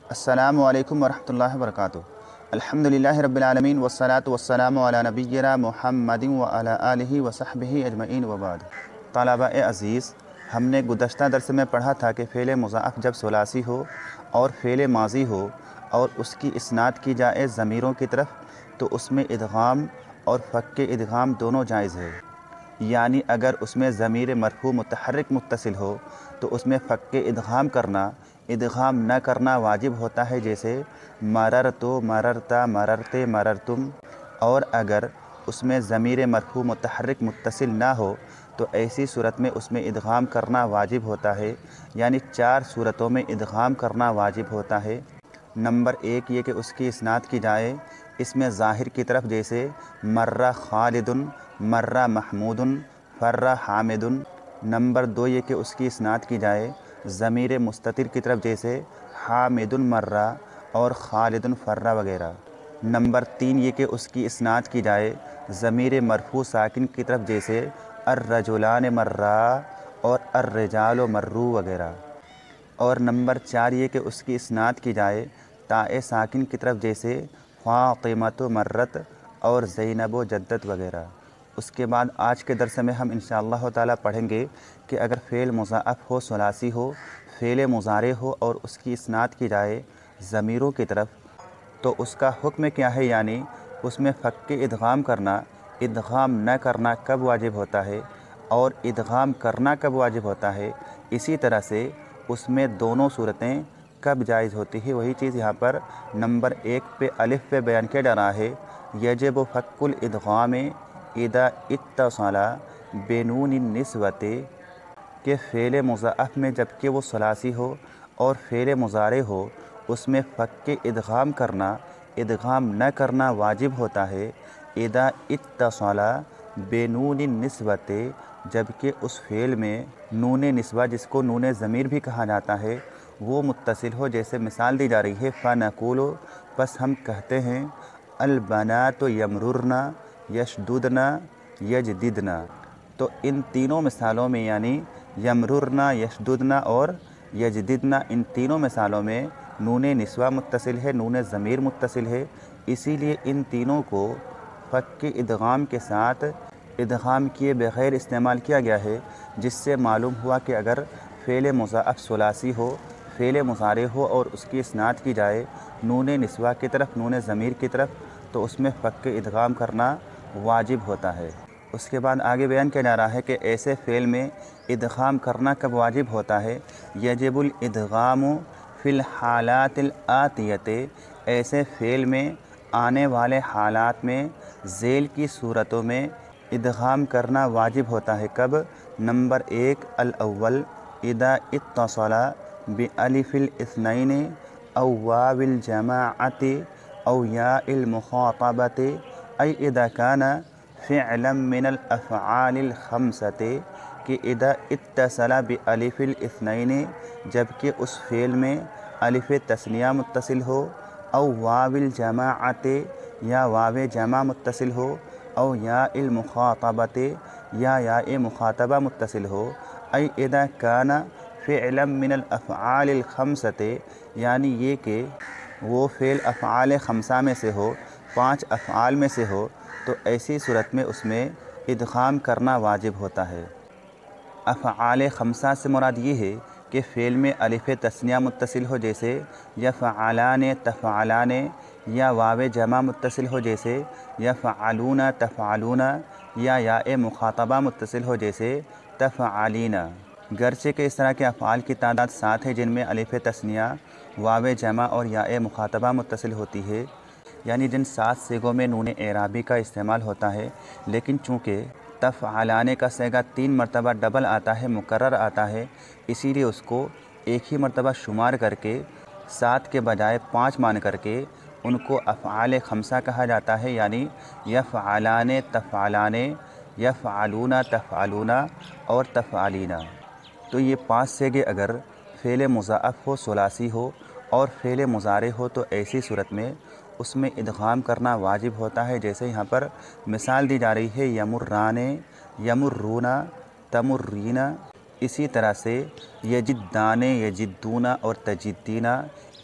السلام علیکم ورحمۃ اللہ وبرکاتہ۔ الحمدللہ رب العالمین والصلاة والسلام علی نبینا محمد وعلی آلہ وصحبہ اجمعین وبعد۔ طلباء عزیز، ہم نے گزشتہ درس میں پڑھا تھا کہ فعل مضاعف جب ثلاثی ہو اور فعل ماضی ہو اور اس کی اسناد کی جائے ضمیروں کی طرف تو اس میں ادغام اور فک ادغام دونوں جائز ہے۔ یعنی اگر اس میں ضمیر مرفوع متحرک متصل ہو تو اس میں فک ادغام کرنا، ادغام نہ کرنا واجب ہوتا ہے، جیسے مررتو، مررتا، مررتے، مررتم۔ اور اگر اس میں ضمیر مرفوع متحرک متصل نہ ہو تو ایسی صورت میں اس میں ادغام کرنا واجب ہوتا ہے، یعنی 4 صورتوں میں ادغام کرنا واجب ہوتا ہے۔ نمبر 1 یہ کہ اس کی اسناد کی جائے اس میں ظاہر کی طرف، جیسے مرہ خالد، مرہ محمود، فرہ حامد۔ نمبر 2 یہ کہ اس کی اسناد کی جائے ضمیر مستتر کی طرف، جیسے حامد مرہ اور خالد فرہ وغیرہ۔ نمبر 3 یہ کہ اس کی اسناد کی جائے ضمیر مرفوع ساکن کی طرف، جیسے الرجلان مرہ اور الرجال مرو وغیرہ۔ اور نمبر 4 یہ کہ اس کی اسناد کی جائے تاء ساکن کی طرف، جیسے فاطمۃ مرت اور زینب و جدت وغیرہ۔ اس کے بعد آج کے درس میں ہم انشاءاللہ تعالیٰ پڑھیں گے کہ اگر فعل مضاعف ہو، ثلاثی ہو، فعل مضارع ہو اور اس کی اسناد کی جائے ضمیروں کی طرف تو اس کا حکم کیا ہے، یعنی اس میں فک ادغام کرنا، ادغام نہ کرنا کب واجب ہوتا ہے اور ادغام کرنا کب واجب ہوتا ہے، اسی طرح سے اس میں دونوں صورتیں کب جائز ہوتی ہے۔ وہی چیز یہاں پر نمبر 1 پہ الف پہ بیان کیا جا رہا ہے، یجب فک الادغام اذا اتصل بنون النسوۃ، کہ فعل مضاعف میں جب کہ وہ ثلاثی ہو اور فعل مضارع ہو اس میں فک ادغام کرنا، ادغام نہ کرنا واجب ہوتا ہے، اذا اتصل بنون النسوۃ، جب کہ اس فعل میں نون نسوہ جس کو نون ضمیر بھی کہا جاتا ہے وہ متصل ہو۔ جیسے مثال دی جا رہی ہے، فنقول، پس ہم کہتے ہیں، البنات یمررن، یشددن، یجددن۔ تو ان تینوں مثالوں میں، یعنی یمررن، یشددن اور یجددن، ان تینوں مثالوں میں نون نسوہ متصل ہے، نون ضمیر متصل ہے، اسی لیے ان تینوں کو فک ادغام کے ساتھ ادغام کیے بغیر استعمال کیا گیا ہے، جس سے معلوم ہوا کہ اگر فعل مضاعف ثلاثی ہو، فعل مضارع ہو اور اس کی اسناد کی جائے نون نسوہ کی طرف، نون ضمیر کی طرف، تو اس میں فک ادغام کرنا واجب ہوتا ہے۔ اس کے بعد آگے بیان کیا جا رہا ہے کہ ایسے فعل میں ادغام کرنا کب واجب ہوتا ہے، یجب الادغام فی الحالات الآتیۃ، ایسے فعل میں آنے والے حالات میں ذیل کی صورتوں میں ادغام کرنا واجب ہوتا ہے۔ کب؟ نمبر 1 الاول اذا اتصل بالف الاثنین او واو الجماعۃ او یاء المخاطبۃ، ای اذا کان فعلا من الافعال الخمسۃ، کہ اذا اتصل بالف الاثنین، جبکہ اس فعل میں الف تثنیہ متصل ہو، او واو الجماعۃ، یا واو جمع متصل ہو، او یاء المخاطبۃ، یا یاء مخاطبہ متصل ہو، ای اذا کان فعلا من الافعال الخمسۃ، یعنی یہ کہ وہ فعل افعال خمسہ میں سے ہو، 5 افعال میں سے ہو، تو ایسی صورت میں اس میں ادغام کرنا واجب ہوتا ہے۔ افعال خمسہ سے مراد یہ ہے کہ فعل میں الف تثنیہ متصل ہو، جیسے یفعلان، تفعلان، یا واو جمع متصل ہو، جیسے یفعلون، تفعلون، یا یاء مخاطبہ متصل ہو، جیسے تفعلین۔ گرچہ کہ اس طرح کے افعال کی تعداد 7 ہے جن میں الف تثنیہ، واو جمع اور یاء مخاطبہ متصل ہوتی ہے، یعنی جن 7 صیغوں میں نون اعرابی کا استعمال ہوتا ہے، لیکن چونکہ تفعلان کا صیغہ 3 مرتبہ ڈبل آتا ہے، مکرر آتا ہے، اسی لیے اس کو ایک ہی مرتبہ شمار کر کے 7 کے بجائے 5 مان کر کے ان کو افعال خمسہ کہا جاتا ہے، یعنی یفعلان، تفعلان، یفعلون، تفعلون اور تفعلین۔ تو یہ 5 صیغے اگر فعل مضاعف ہو، ثلاثی ہو اور فعل مضارع ہو تو ایسی صورت میں اس میں ادغام کرنا واجب ہوتا ہے، جیسے یہاں پر مثال دی جا رہی ہے، یمران، یمرون، تمرین۔ اسی طرح سے یجدان، یجدون اور تجدین،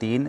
3